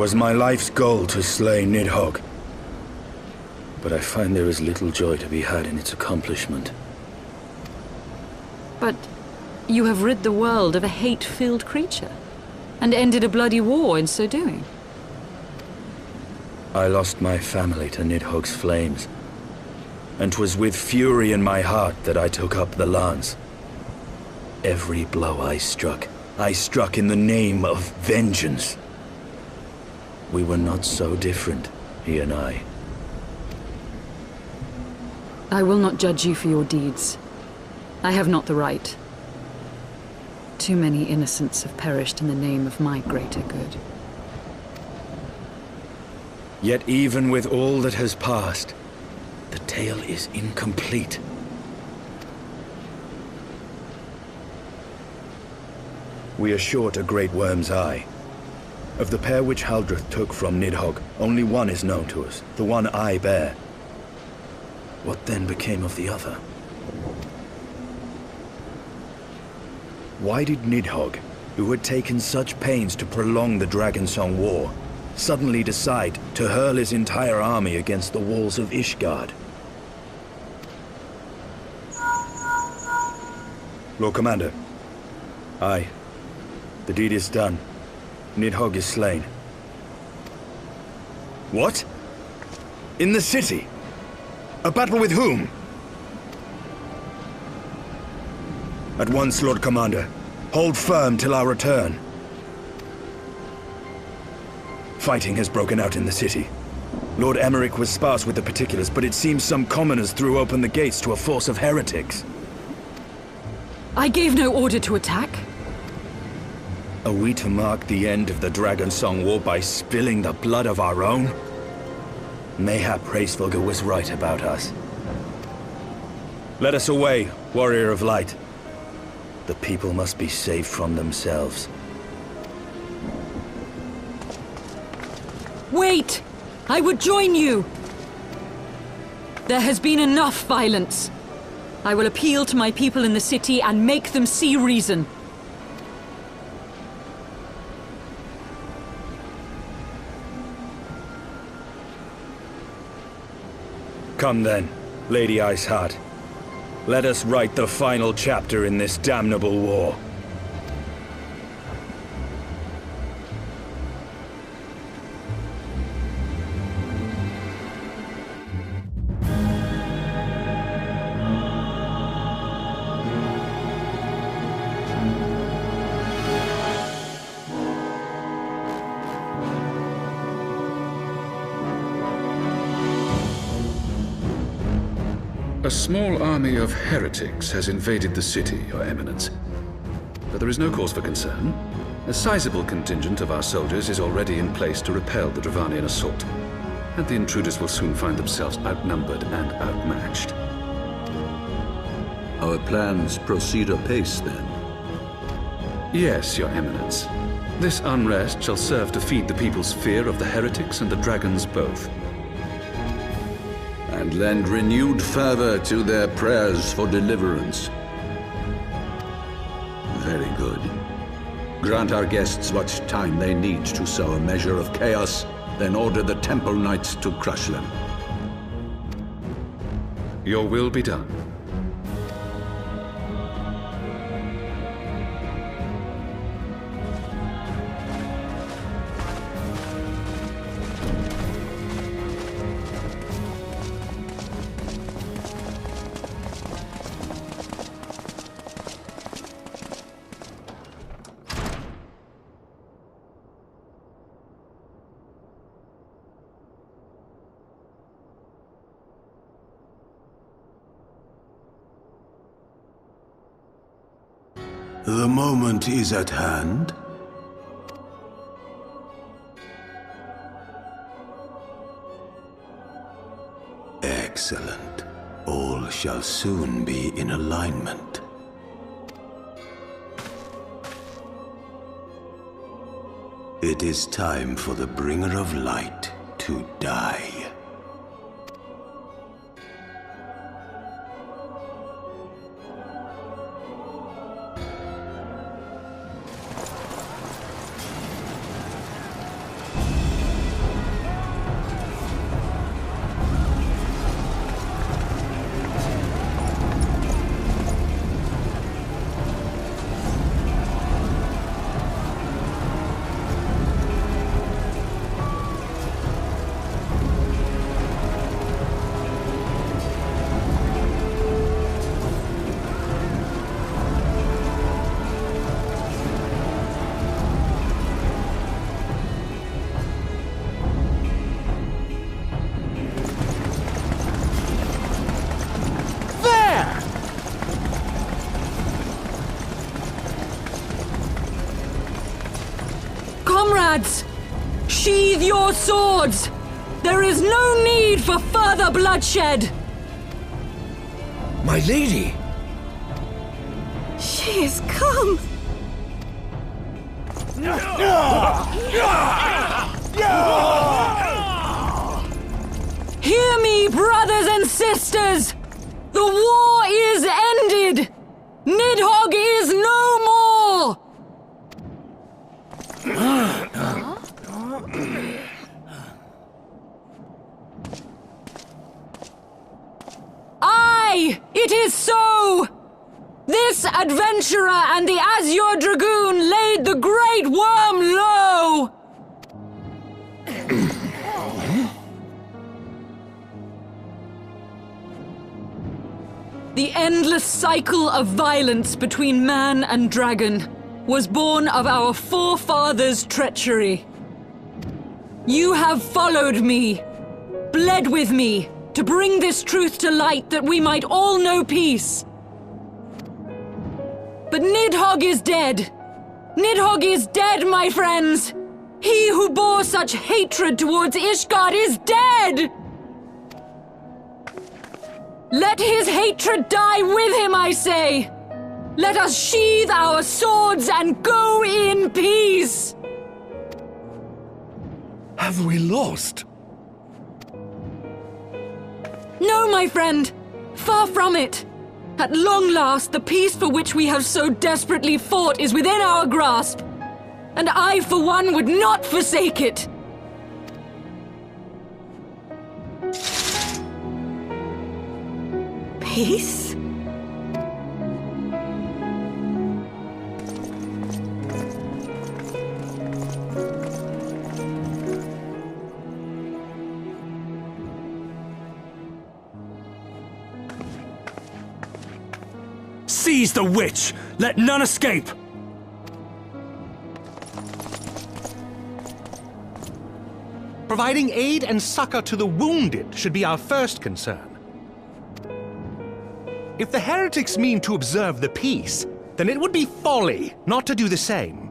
Speaker 4: 'Twas my life's goal to slay Nidhogg. But I find there is little joy to be had in its accomplishment.
Speaker 3: But you have rid the world of a hate-filled creature, and ended a bloody war in so doing.
Speaker 4: I lost my family to Nidhogg's flames, and 'twas with fury in my heart that I took up the lance. Every blow I struck in the name of vengeance. We were not so different, he and I.
Speaker 3: I will not judge you for your deeds. I have not the right. Too many innocents have perished in the name of my greater good.
Speaker 4: Yet even with all that has passed, the tale is incomplete. We are short a great worm's eye. Of the pair which Haldreth took from Nidhogg, only one is known to us, the one I bear. What then became of the other? Why did Nidhogg, who had taken such pains to prolong the Dragonsong War, suddenly decide to hurl his entire army against the walls of Ishgard? Lord Commander. Aye. The deed is done. Nidhogg is slain. What? In the city? A battle with whom? At once, Lord Commander. Hold firm till our return. Fighting has broken out in the city. Lord Emmerich was sparse with the particulars, but it seems some commoners threw open the gates to a force of heretics.
Speaker 3: I gave no order to attack.
Speaker 4: Are we to mark the end of the Dragonsong War by spilling the blood of our own? Mayhap Hraesvelgr was right about us. Let us away, warrior of light. The people must be saved from themselves.
Speaker 3: Wait! I would join you! There has been enough violence. I will appeal to my people in the city and make them see reason.
Speaker 4: Come then, Lady Iceheart. Let us write the final chapter in this damnable war.
Speaker 8: A small army of heretics has invaded the city, Your Eminence. But there is no cause for concern. A sizable contingent of our soldiers is already in place to repel the Dravanian assault, and the intruders will soon find themselves outnumbered and outmatched.
Speaker 17: Our plans proceed apace, then?
Speaker 8: Yes, Your Eminence. This unrest shall serve to feed the people's fear of the heretics and the dragons both.
Speaker 17: And lend renewed fervor to their prayers for deliverance. Very good. Grant our guests what time they need to sow a measure of chaos, then order the Temple Knights to crush them.
Speaker 8: Your will be done.
Speaker 17: The moment is at hand. Excellent. All shall soon be in alignment. It is time for the Bringer of Light to die.
Speaker 3: comrades! Sheathe your swords! There is no need for further bloodshed!
Speaker 4: My lady!
Speaker 14: She has come!
Speaker 3: Hear me, brothers and sisters! The war is ended! Nidhogg is no more! Aye! It is so! This adventurer and the Azure Dragoon laid the great wyrm low! The endless cycle of violence between man and dragon was born of our forefathers' treachery. You have followed me, bled with me, to bring this truth to light that we might all know peace. But Nidhogg is dead. Nidhogg is dead, my friends! He who bore such hatred towards Ishgard is dead! Let his hatred die with him, I say! Let us sheathe our swords and go in peace!
Speaker 4: Have we lost?
Speaker 3: No, my friend! Far from it! At long last, the peace for which we have so desperately fought is within our grasp, and I, for one, would not forsake it!
Speaker 14: Peace?
Speaker 4: Seize the witch! Let none escape!
Speaker 18: Providing aid and succor to the wounded should be our first concern. If the heretics mean to observe the peace, then it would be folly not to do the same.